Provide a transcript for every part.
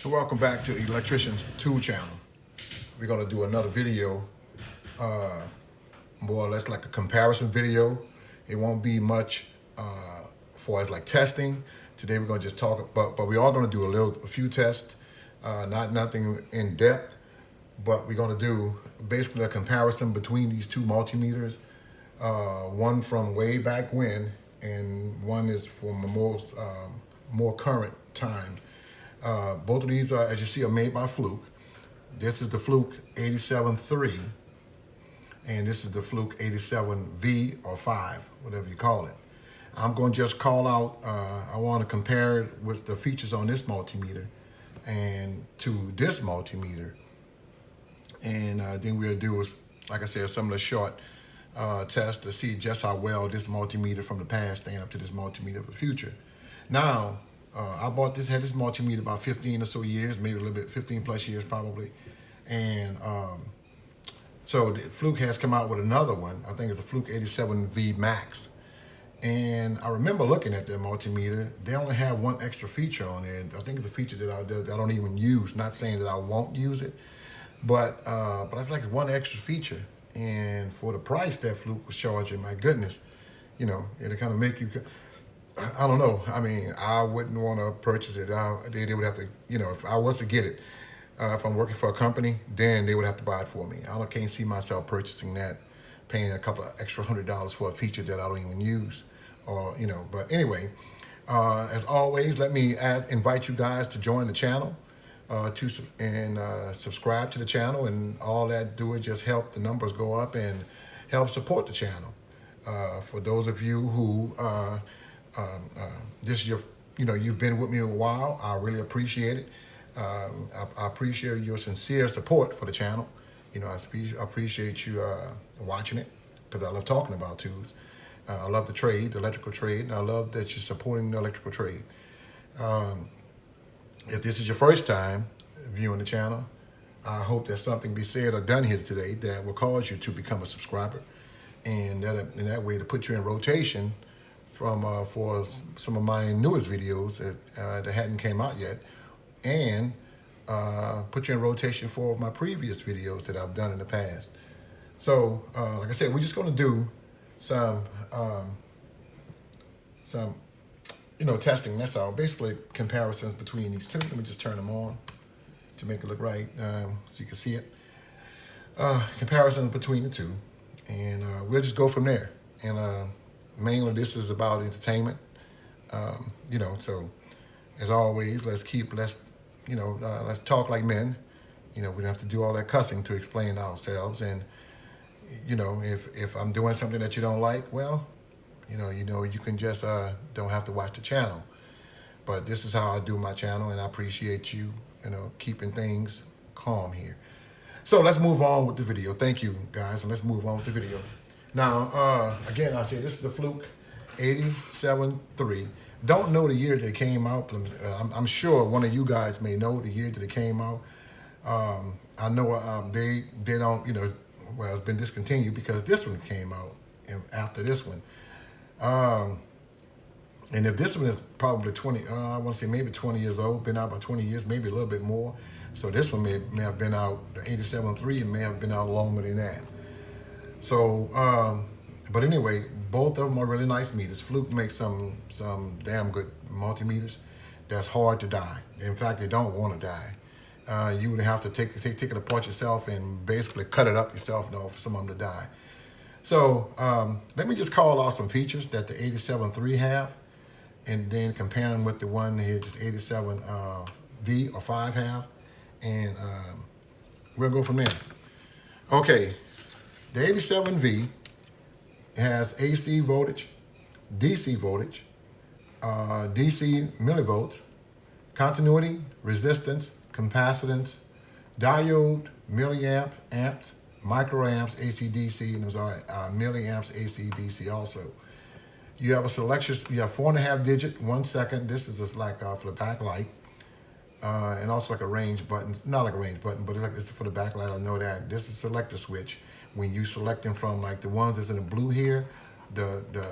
Welcome back to Electrician's Tool Channel. We're going to do another video, more or less like a comparison video. It won't be much for as like testing. Today we're going to just talk, but we are going to do a few tests, nothing in depth, but we're going to do basically a comparison between these two multimeters. One from way back when, and one is from a more current time. Both of these are, as you see, are made by FLUKE. This is the FLUKE 87.3, and this is the FLUKE 87V or 5, whatever you call it. I'm going to just call out, I want to compare it with the features on this multimeter and to this multimeter. And then we'll do, like I said, some of the short tests to see just how well this multimeter from the past stand up to this multimeter of the future. Now, I had this multimeter about 15 or so years, maybe a little bit, 15 plus years probably. And so the FLUKE has come out with another one. I think it's a FLUKE 87V Max. And I remember looking at that multimeter. They only have one extra feature on it. I think it's a feature that I don't even use. Not saying that I won't use it, but it's like one extra feature. And for the price that FLUKE was charging, my goodness, you know, it'll kind of make you. I don't know. I mean, I wouldn't want to purchase it. They would have to, you know, if I was to get it, if I'm working for a company, then they would have to buy it for me. I can't see myself purchasing that, paying a couple of extra $100 for a feature that I don't even use, or you know. But anyway, as always, let me invite you guys to join the channel, subscribe to the channel, and all that do is just help the numbers go up and help support the channel. For those of you who this is you've been with me a while. I really appreciate it. I appreciate your sincere support for the channel. You know, I appreciate you watching it, because I love talking about tools. I love the trade, the electrical trade, and I love that you're supporting the electrical trade. If this is your first time viewing the channel, I hope there's something be said or done here today that will cause you to become a subscriber, and that way to put you in rotation for some of my newest videos that hadn't came out yet, and put you in rotation for my previous videos that I've done in the past. So, like I said, we're just going to do some testing. That's all. Basically, comparisons between these two. Let me just turn them on to make it look right, so you can see it. Comparisons between the two, and we'll just go from there. And mainly, this is about entertainment, so as always, let's talk like men. You know, we don't have to do all that cussing to explain ourselves. And, you know, if I'm doing something that you don't like, well, you can just don't have to watch the channel. But this is how I do my channel, and I appreciate you, keeping things calm here. So let's move on with the video. Thank you, guys, and let's move on with the video. Now, again, I say this is the FLUKE 87.3. Don't know the year that it came out, but I'm sure one of you guys may know the year that it came out. I know they don't, well, it's been discontinued because this one came out after this one. And if this one is probably 20, I want to say maybe 20 years old, been out about 20 years, maybe a little bit more. So this one may have been out, the 87.3, and may have been out longer than that. So, but anyway, both of them are really nice meters. FLUKE makes some damn good multimeters that's hard to die. In fact, they don't want to die. You would have to take it apart yourself and basically cut it up yourself for some of them to die. So let me just call out some features that the 87.3 have, and then compare them with the one here, just 87V or 5 have, and we'll go from there. Okay. The 87V has AC voltage, DC voltage, DC millivolts, continuity, resistance, capacitance, diode, milliamp, amps, microamps, AC/DC, and there's milliamps, AC/DC also. You have a selection. You have 4.5 digit, 1 second. This is just like for the backlight. And also like a range button, not like a range button, but it's for the backlight. I know that. This is a selector switch. When you select them from like the ones that's in the blue here,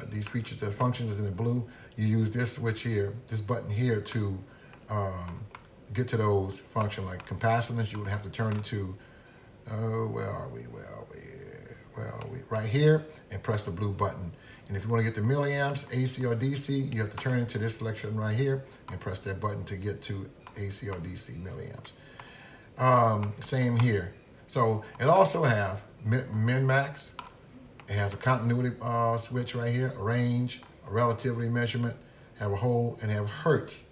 these features, the functions that's in the blue, you use this switch here, this button here to get to those functions like capacitance, you would have to turn it to, where are we? Right here, and press the blue button. And if you want to get to milliamps, AC or DC, you have to turn it to this selection right here and press that button to get to AC or DC milliamps. Same here. So it also have min-max. It has a continuity switch right here, a range, a relativity measurement, have a whole, and have hertz.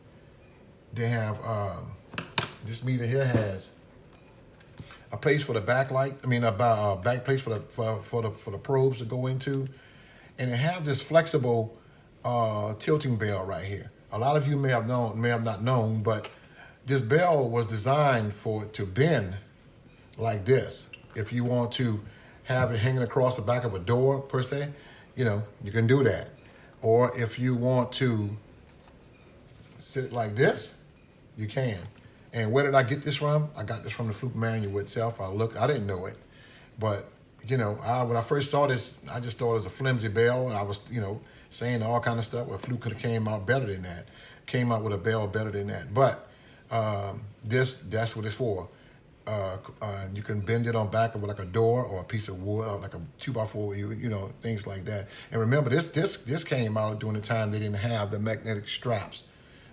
They have, this meter here has a place for the backlight. I mean, a back place for the probes to go into, and it have this flexible tilting bell right here. A lot of you may have not known, but this bell was designed for it to bend like this. If you want to have it hanging across the back of a door per se, you know, you can do that. Or if you want to sit like this, you can. And where did I get this from? I got this from the FLUKE manual itself. I didn't know it, but you know, when I first saw this, I just thought it was a flimsy bell, and I was, you know, saying all kind of stuff. Well, FLUKE could have came out better than that. Came out with a bell better than that. But that's what it's for. You can bend it on back of like a door or a piece of wood or like a 2x4, you know, things like that. And remember, this came out during the time they didn't have the magnetic straps,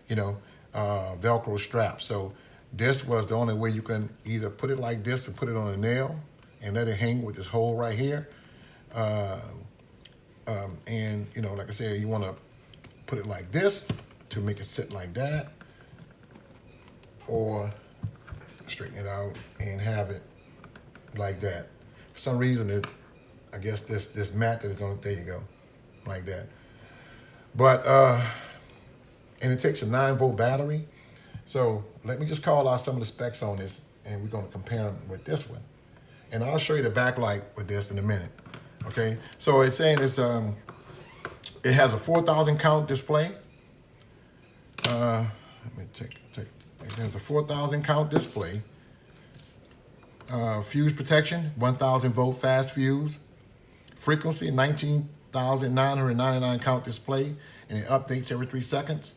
you know, Velcro straps. So this was the only way you can either put it like this and put it on a nail and let it hang with this hole right here. And, you know, like I said, you want to put it like this to make it sit like that, or straighten it out and have it like that. For some reason, I guess this mat that is on it, there you go, like that. But, and it takes a 9-volt battery. So let me just call out some of the specs on this, and we're going to compare them with this one. And I'll show you the backlight with this in a minute. Okay, so it's saying it's it has a 4,000 count display. Let me take. It has a 4,000 count display. Fuse protection, 1,000 volt fast fuse. Frequency, 19,999 count display, and it updates every 3 seconds.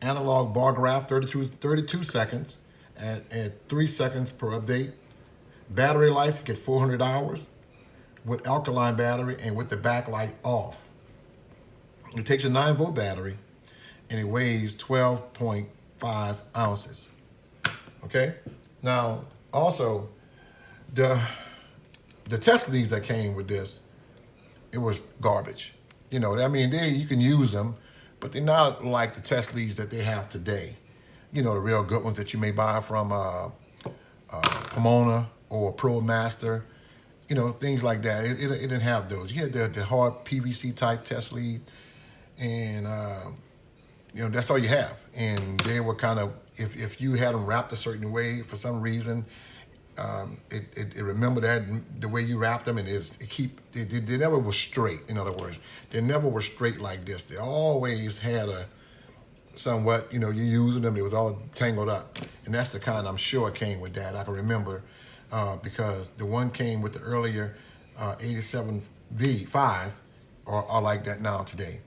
Analog bar graph, 32 seconds at 3 seconds per update. Battery life, you get 400 hours with alkaline battery and with the backlight off. It takes a 9-volt battery, and it weighs 12.5 ounces. Okay? Now, also, the test leads that came with this, it was garbage. You know, I mean, you can use them, but they're not like the test leads that they have today. You know, the real good ones that you may buy from Pomona or ProMaster, you know, things like that. It didn't have those. You had the hard PVC type test lead, and you know, that's all you have. And they were kind of, if you had them wrapped a certain way for some reason, it remember that the way you wrapped them, and they never were straight. In other words, they never were straight like this. They always had a somewhat, you know, you using them, it was all tangled up, and that's the kind I'm sure came with that. I can remember because the one came with the earlier 87V5 are like that now today.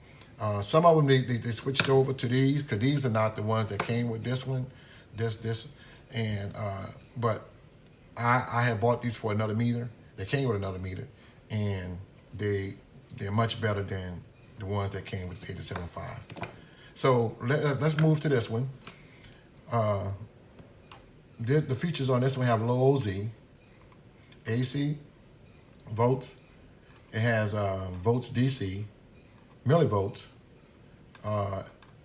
Some of them they switched over to these, because these are not the ones that came with this one, and but I had bought these for another meter. They came with another meter, and they're much better than the ones that came with 87.5. So let's move to this one. The features on this one have low Z, AC, volts. It has volts DC, millivolts,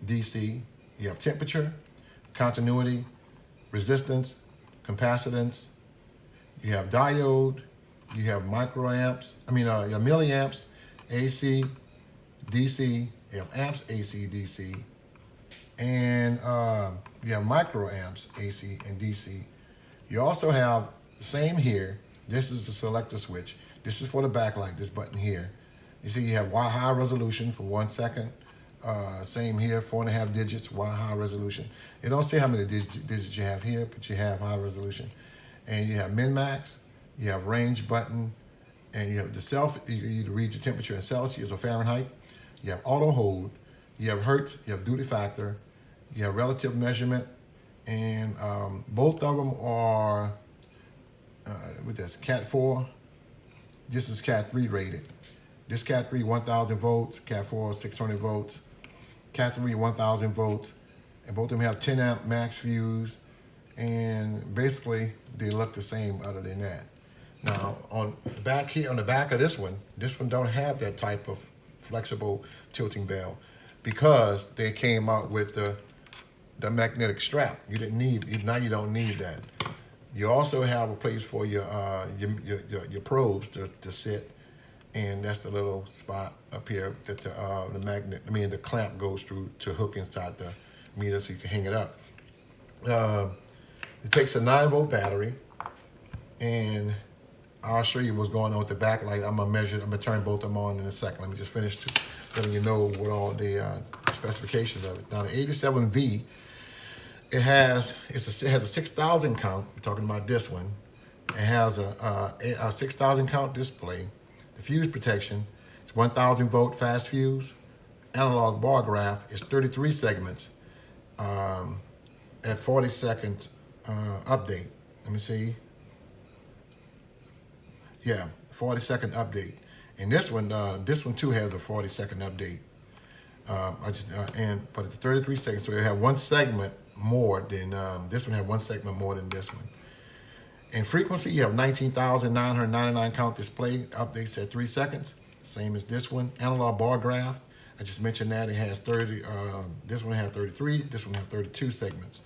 DC. You have temperature, continuity, resistance, capacitance. You have diode. You have microamps. You have milliamps, AC, DC. You have amps, AC, DC. And you have microamps, AC and DC. You also have the same here. This is the selector switch. This is for the backlight, this button here. You see you have high resolution for 1 second. Same here, 4.5 digits, high resolution. It don't say how many digits you have here, but you have high resolution. And you have min-max, you have range button, and you have you read your temperature in Celsius or Fahrenheit. You have auto hold, you have hertz, you have duty factor, you have relative measurement, and both of them are with this Cat 4. This is Cat 3 rated. This Cat 3 1,000 volts, Cat 4 600 volts, Cat 3 1,000 volts, and both of them have 10 amp max fuse, and basically they look the same other than that. Now on the back here, on the back of this one don't have that type of flexible tilting bell because they came out with the magnetic strap. You didn't need, now you don't need that. You also have a place for your probes to sit, and that's the little spot up here that the clamp goes through to hook inside the meter so you can hang it up. It takes a 9-volt battery, and I'll show you what's going on with the backlight. I'm gonna turn both of them on in a second. Let me just finish letting you know what all the specifications of it. Now the 87V, it has a 6,000 count. We're talking about this one. It has a 6,000 count display. The fuse protection, it's 1,000 volt fast fuse. Analog bar graph is 33 segments at 40 seconds update. Let me see. Yeah, 40-second update. And this one too has a 40-second update. But it's 33 seconds, so it have one segment more than this one. Had one segment more than this one. And frequency, you have 19,999 count display, updates at 3 seconds, same as this one. Analog bar graph, I just mentioned that it has 30. This one has 33. This one has 32 segments.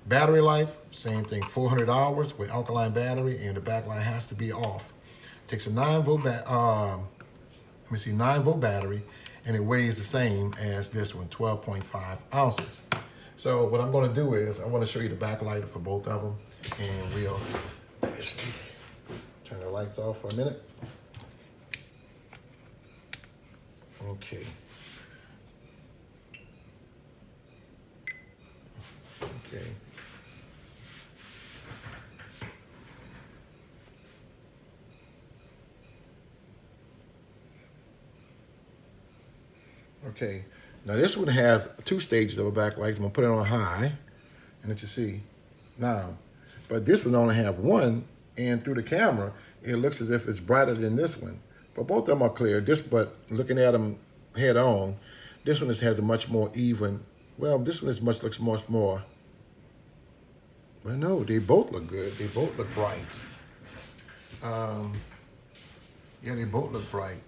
Battery life, same thing, 400 hours with alkaline battery, and the backlight has to be off. Takes a 9-volt 9-volt battery, and it weighs the same as this one, 12.5 ounces. So what I'm going to do is I want to show you the backlight for both of them, and we'll turn the lights off for a minute. Okay. Okay. Okay, now this one has 2 stages of a backlight. I'm gonna put it on high, and let you see now. But this one only have one, and through the camera, it looks as if it's brighter than this one. But both of them are clear. But looking at them head on, this one has a much more even. Well, this one looks much more. Well, no, they both look good. They both look bright. Yeah, they both look bright.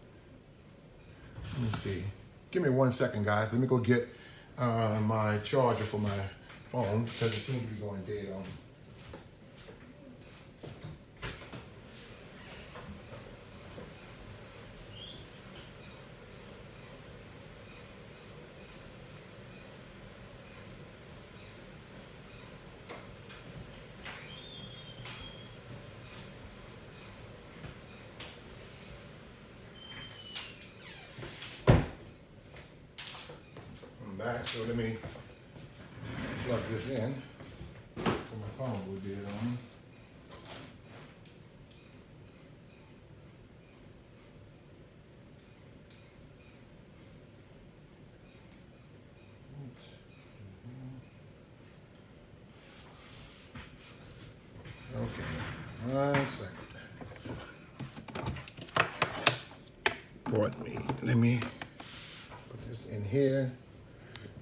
Let me see. Give me 1 second, guys. Let me go get my charger for my phone because it seems to be going dead on me. Back, so let me plug this in so my phone will be on. Okay, 1 second. Pardon me. Let me put this in here.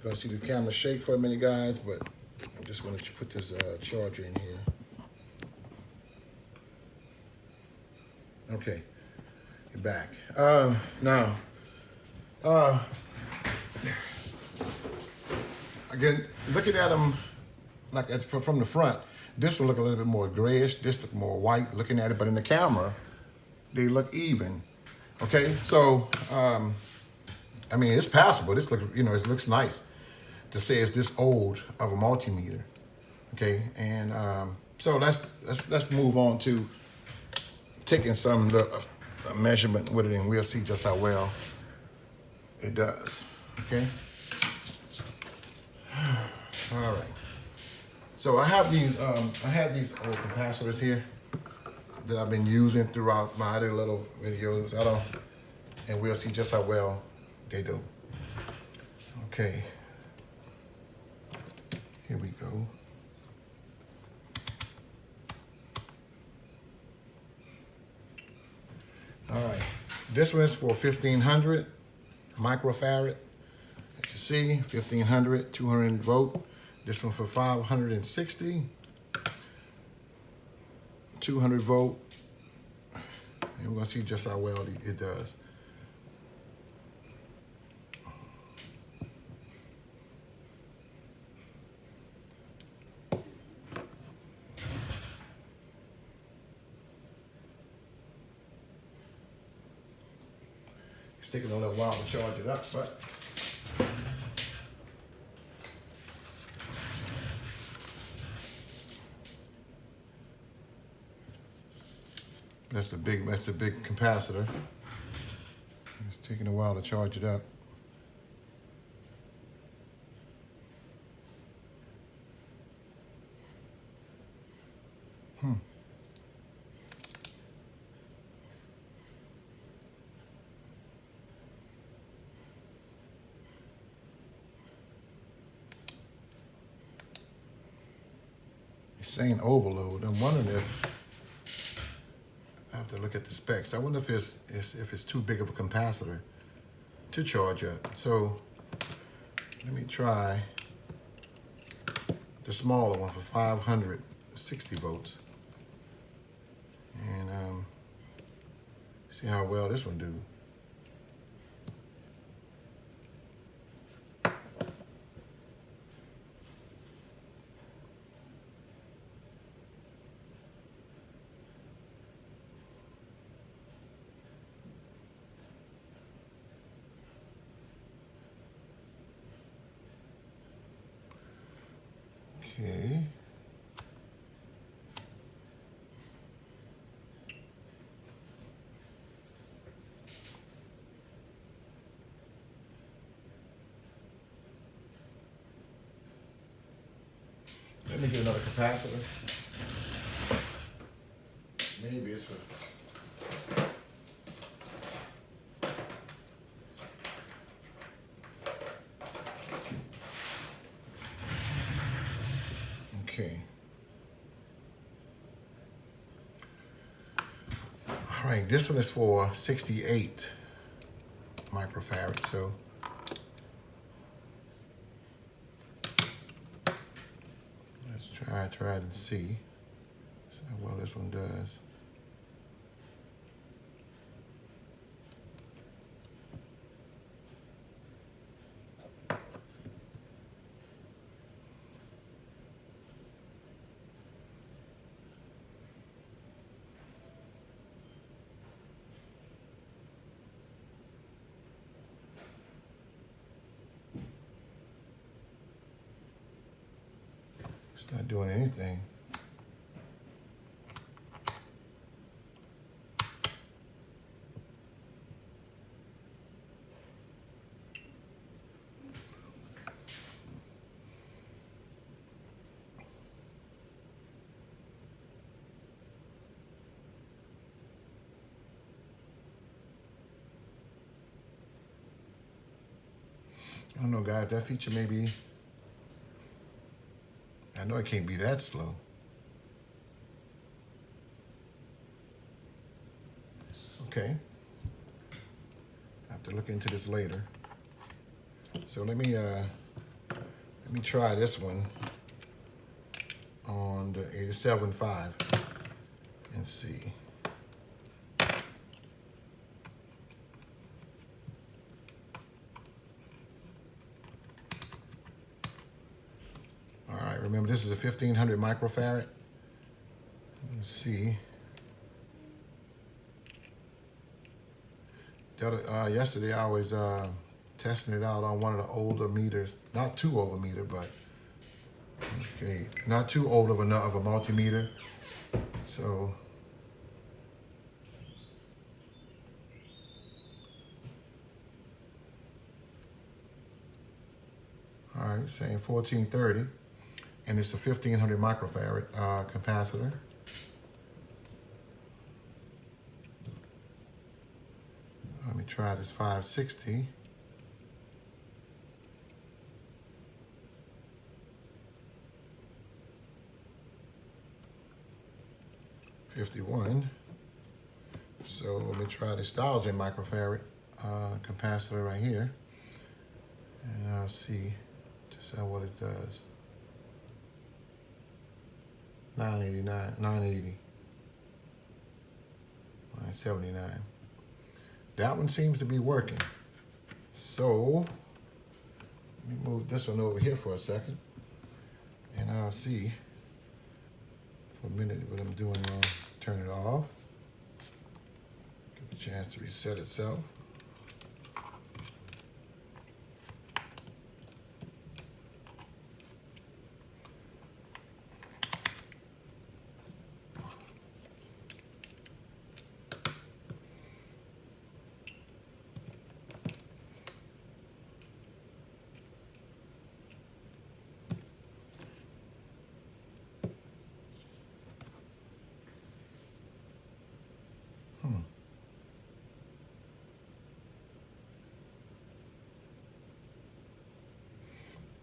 You're gonna see the camera shake for a minute, guys, but I'm just gonna put this charger in here. Okay, you're back. Now, again, looking at them like from the front, this will look a little bit more grayish. This look more white. Looking at it, but in the camera, they look even. Okay, so I mean, it's passable. This look, it looks nice to say it's this old of a multimeter. Okay, and so let's move on to taking some measurement with it, and we'll see just how well it does. Okay. All right. So I have these old capacitors here that I've been using throughout my other little videos. And we'll see just how well they do. Okay. Here we go. This one is for 1500 microfarad. As you see, 1500, 200 volt. This one for 560, 200 volt. And we're gonna see just how well it does. It's taking a little while to charge it up, but that's a big capacitor. It's taking a while to charge it up. It's saying overload. I'm wondering if I have to look at the specs. I wonder if it's too big of a capacitor to charge up. So let me try the smaller one for 560 volts, and see how well this one do. Okay. Let me get another capacitor. Maybe it's for... Okay. All right, this one is for 68 microfarad, so let's try it and see how well this one does. It's not doing anything. I don't know, guys, that feature maybe, I know it can't be that slow. Okay. I have to look into this later. So let me try this one on the 87.5 and see. Remember, this is a 1500 microfarad. Let's see. Yesterday I was testing it out on one of the older meters. Not too old a meter, but okay, not too old of a multimeter. So all right, saying 1430. And it's a 1500 microfarad capacitor. Let me try this 560. $51. So let me try this 1000 microfarad capacitor right here, and I'll see just what it does. 989, 980, 979. That one seems to be working. So let me move this one over here for a second, and I'll see for a minute what I'm doing wrong. Turn it off. Give it a chance to reset itself.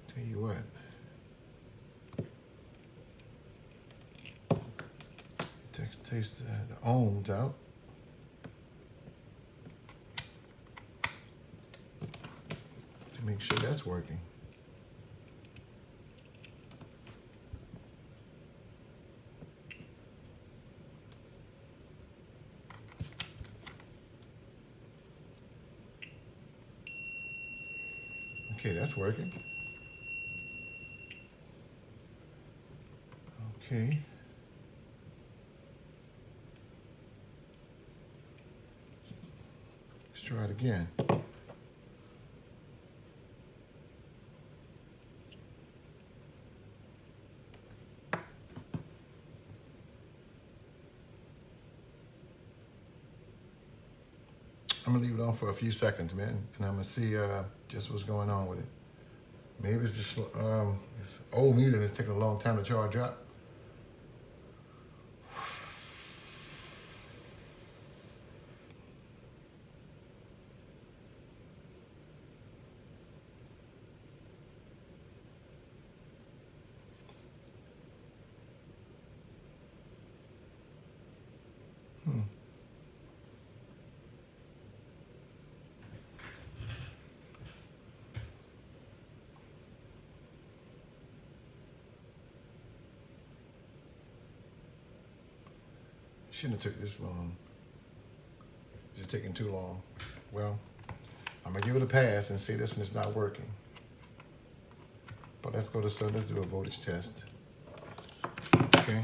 Tell you what, taste the ohms out. To make sure that's working. Okay, that's working. Okay. Let's try it again. I'm gonna leave it on for a few seconds, man, and I'm gonna see just what's going on with it. Maybe it's just this old meter that's taking a long time to charge up. Shouldn't have took this long. Just taking too long. Well, I'm gonna give it a pass and say this one is not working. But let's go to let's do a voltage test. Okay.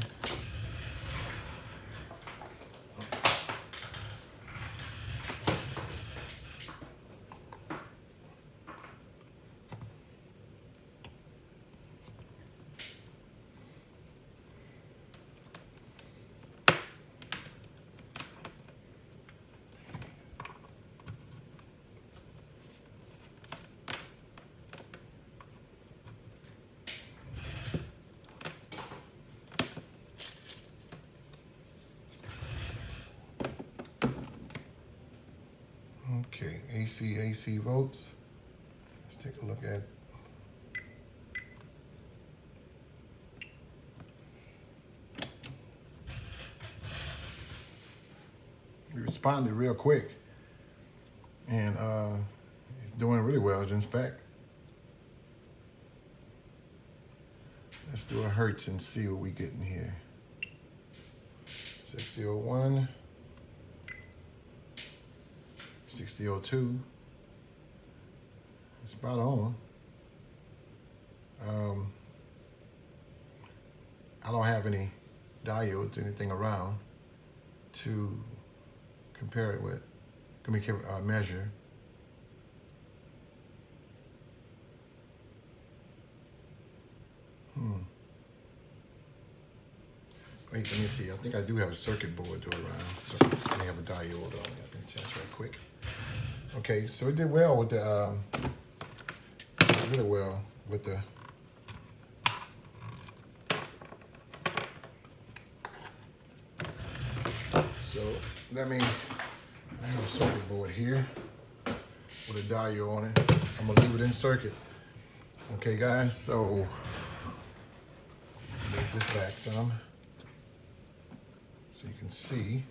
Okay, AC volts. Let's take a look at we responded real quick, and it's doing really well. It's in spec. Let's do a hertz and see what we get in here. 6001. 6002. It's spot on. I don't have any diodes, anything around to compare it with. Can we measure? Wait, let me see. I think I do have a circuit board to around. So I may have a diode on it. Let me test right quick. Okay, so it did well with the, really well with the, so that means I have a circuit board here with a diode on it. I'm gonna leave it in circuit. Okay, guys, so move this back some so you can see.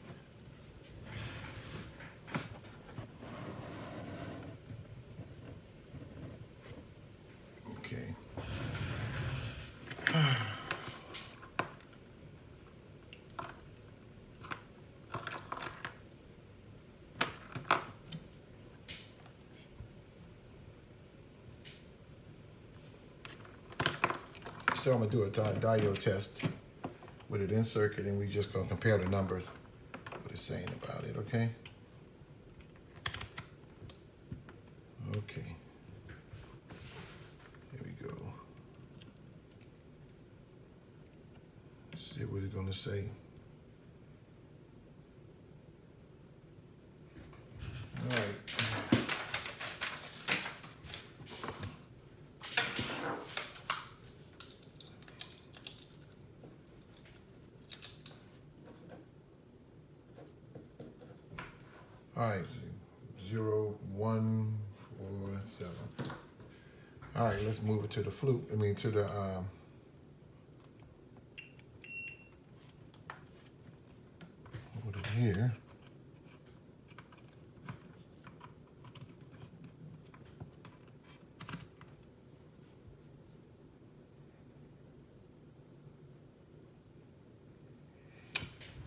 So I'm gonna do a diode test with it in circuit, and we just gonna compare the numbers, what it's saying about it, okay? Okay. Here we go. See what it's gonna say. All right. All right, 0, 1, 4, 7. All right, let's move it to the FLUKE. To the put it here.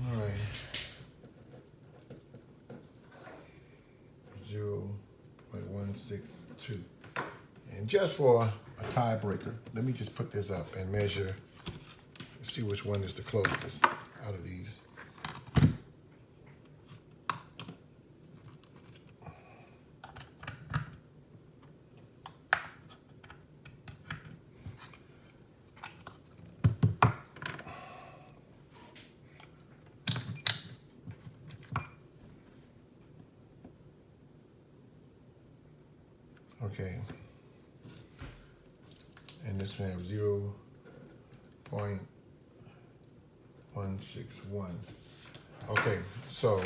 All right. 0.162. And just for a tiebreaker, let me just put this up and measure, see which one is the closest out of these. Okay, and this one have 0.161. Okay, so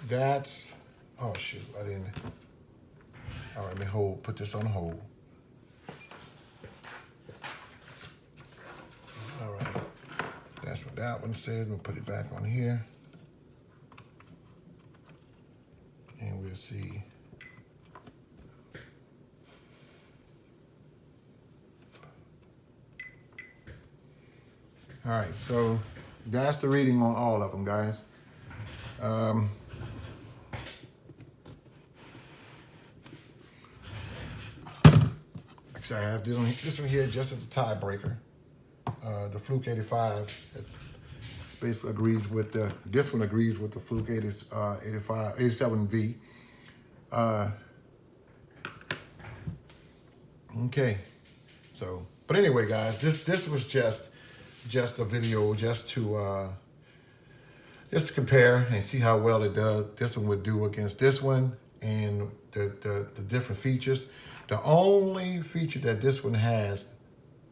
that's, oh shoot, I didn't, all right, let me put this on hold. All right, that's what that one says. We'll put it back on here, and we'll see. All right, so that's the reading on all of them, guys. Like I said, I have this one here just as a tiebreaker. The FLUKE 85, it's basically agrees with this one agrees with the FLUKE 87V. Okay, so, but anyway, guys, this was just a video just to compare and see how well it does. This one would do against this one and the different features. The only feature that this one has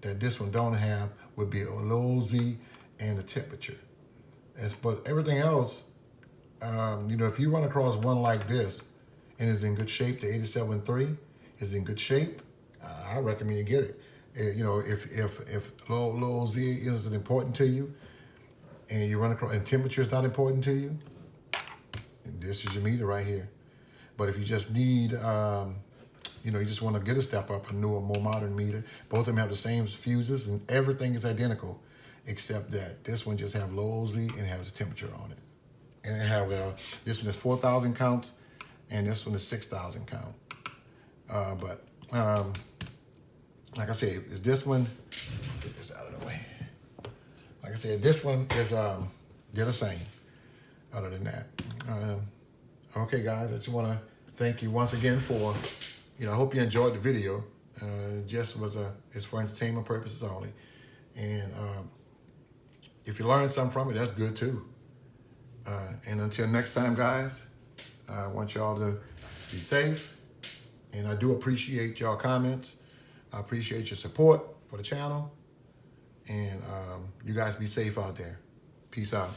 that this one don't have would be a low Z and the temperature. But everything else, if you run across one like this and is in good shape, the 87.3 is in good shape, I recommend you get it. If low Z isn't important to you, and you run across, and temperature is not important to you, this is your meter right here. But if you just need, you just want to get a step up, a newer, more modern meter, both of them have the same fuses, and everything is identical, except that this one just have low Z and has a temperature on it. And it have this one is 4,000 counts, and this one is 6,000 count. Like I said, is this one, get this out of the way. Like I said, this one is, they're the same, other than that. Okay, guys, I just want to thank you once again for, I hope you enjoyed the video. It's for entertainment purposes only. And if you learned something from it, that's good too. And until next time, guys, I want y'all to be safe. And I do appreciate y'all comments. I appreciate your support for the channel. And you guys be safe out there. Peace out.